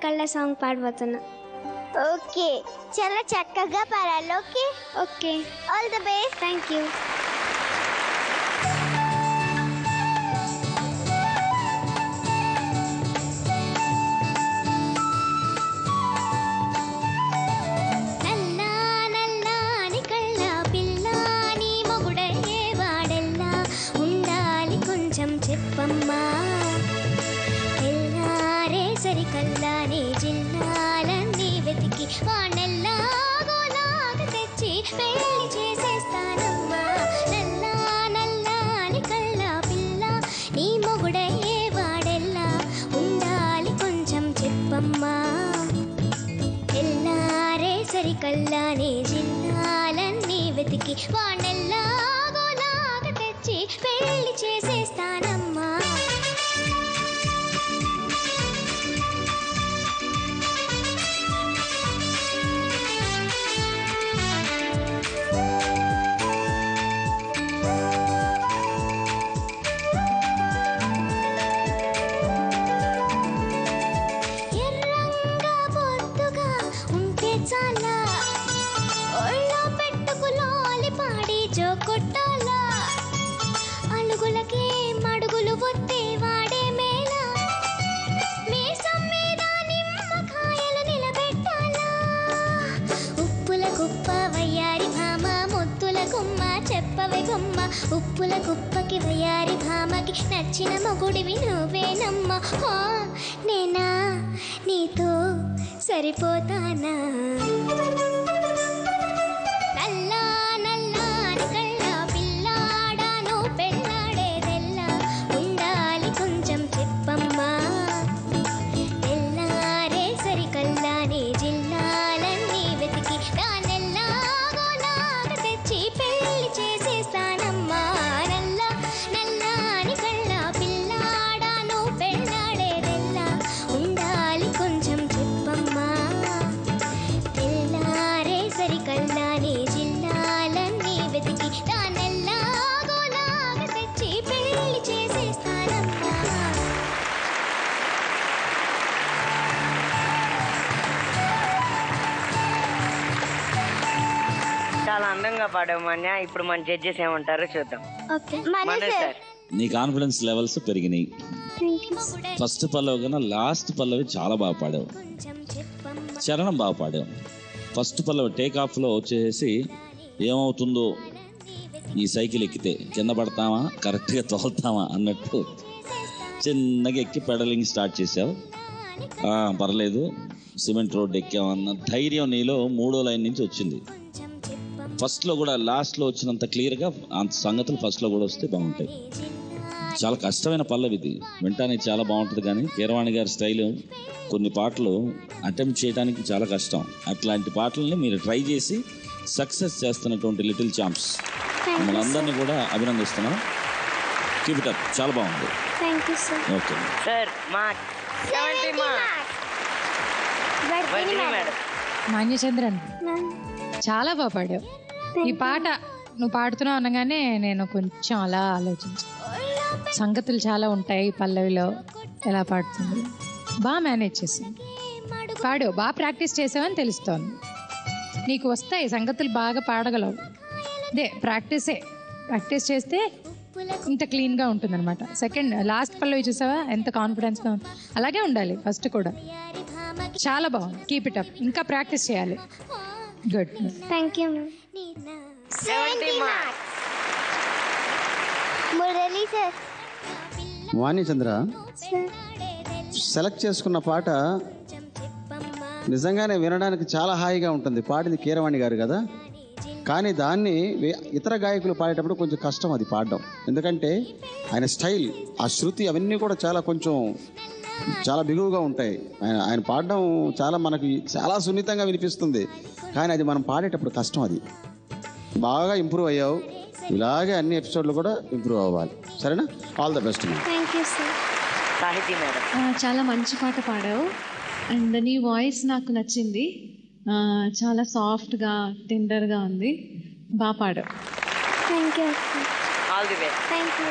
సరికల్లా song పాడబోతున్నా. Okay, చాలా చక్కగా పాడాలి. Okay okay, all the best. Thank you. చెప్పమ్మా ఎల్లారే సరికల్లానే జిల్లాలన్నీ వెతికి వాణెల్లాగోలాగ తెచ్చి పెళ్లి చేసేస్తానమ్మా. నల్లా నల్లాని కల్లా పిల్ల నీ మొగుడయ్యే వాడెల్లా ఉండాలి కొంచెం చెప్పమ్మా. ఎల్లారే సరికల్లానే జిల్లాలన్నీ వెతికి వాణెల్లాగోలాగ తెచ్చి పెళ్లి చేసేస్తానమ్మా. ఎర్రంగా బొద్దుగా ఉంటే చాలా ఒళ్ళో పెట్టుకు లోలి పాడి జోకొట్టాలా. అలుగులకే మడుగులు ఒత్తే వాడే మేళ మీసం మీద నిమ్మకాయలు నిలబెట్టాలా. ఉప్పుల కుప్ప వయ్యారి భామ ముత్తుల గుమ్మ చెప్పవే గుమ్మ. ఉప్పుల కుప్పకి వయ్యారి భామకి నచ్చిన మొగుడివి నువ్వేనమ్మా. నేనా నీతో సరిపోతానా. చాలా అందంగా పాడావు మాన్య. ఇప్పుడు మన జడ్జెస్ ఏమంటారో చూద్దాం. నీ కాన్ఫిడెన్స్ లెవెల్స్ పెరిగినాయి. ఫస్ట్ పల్లవి కన్నా లాస్ట్ పల్లవి చాలా బాగా పాడావు. చరణం బాగా పాడావు. ఫస్ట్ పల్లవి టేక్ ఆఫ్ లో వచ్చేసి ఏమవుతుందో ఈ సైకిల్ ఎక్కితే కింద పడతామా కరెక్ట్గా తోలుతామా అన్నట్టు చిన్నగా ఎక్కి పెడలింగ్ స్టార్ట్ చేసావు. పర్లేదు సిమెంట్ రోడ్ ఎక్కామన్న ధైర్యం నీలో 3వ లైన్ నుంచి వచ్చింది. ఫస్ట్లో కూడా లాస్ట్లో వచ్చినంత క్లియర్గా అంత సంగతులు ఫస్ట్లో కూడా వస్తే బాగుంటాయి. చాలా కష్టమైన పల్లవి ఇది, వినటానికి చాలా బాగుంటుంది. కానీ కీరవాణి గారి స్టైల్ కొన్ని పాటలు అటెంప్ట్ చేయడానికి చాలా కష్టం. అట్లాంటి పాటలని మీరు ట్రై చేసి సక్సెస్ చేస్తున్నటువంటి లిటిల్ ఛాంప్స్ మిమ్మల్ని అందరినీ కూడా అభినందిస్తున్నాం. కీప్ ఇట్ అప్, చాలా బాగుంది. Okay sir. మాన్యచంద్రన్ చాలా బాగా పాడావు. ఈ పాట నువ్వు పాడుతున్నావు అనగానే నేను కొంచెం అలా ఆలోచించు. సంగతులు చాలా ఉంటాయి పల్లవిలో, ఎలా పాడుతుంది బాగా మేనేజ్ చేసింది. పాడు బాగా ప్రాక్టీస్ చేసావని తెలుస్తోంది. నీకు వస్తాయి సంగతులు, బాగా పాడగలవు. అదే ప్రాక్టీస్ చేస్తే ఇంత క్లీన్గా ఉంటుంది అనమాట. లాస్ట్ పల్లవి చూసావా ఎంత కాన్ఫిడెన్స్గా ఉంది. అలాగే ఉండాలి ఫస్ట్ కూడా. చాలా బాగుంది, కీప్ ఇట్ అప్. ఇంకా ప్రాక్టీస్ చేయాలి. Good, thank you. Vanichandra, select చేసుకున్న పాట నిజంగానే వినడానికి చాలా హాయిగా ఉంటుంది. పాడింది కీరవాణి గారు కదా, కానీ దాన్ని ఇతర గాయకులు పాడేటప్పుడు కొంచెం కష్టం అది పాడడం. ఎందుకంటే ఆయన స్టైల్, ఆ శృతి అవన్నీ కూడా చాలా బిగువుగా ఉంటాయి. ఆయన పాడడం మనకి చాలా సున్నితంగా వినిపిస్తుంది, కానీ అది మనం పాడేటప్పుడు కష్టం. అది బాగా ఇంప్రూవ్ అయ్యావు. ఇలాగే అన్ని ఎపిసోడ్లు కూడా ఇంప్రూవ్ అవ్వాలి. సరేనా? All the best. చాలా మంచి పాట పాడావు. అండ్ నీ వాయిస్ నాకు నచ్చింది. చాలా సాఫ్ట్గా టెండర్గా ఉంది. బాగా పాడావు. All the best. Thank you.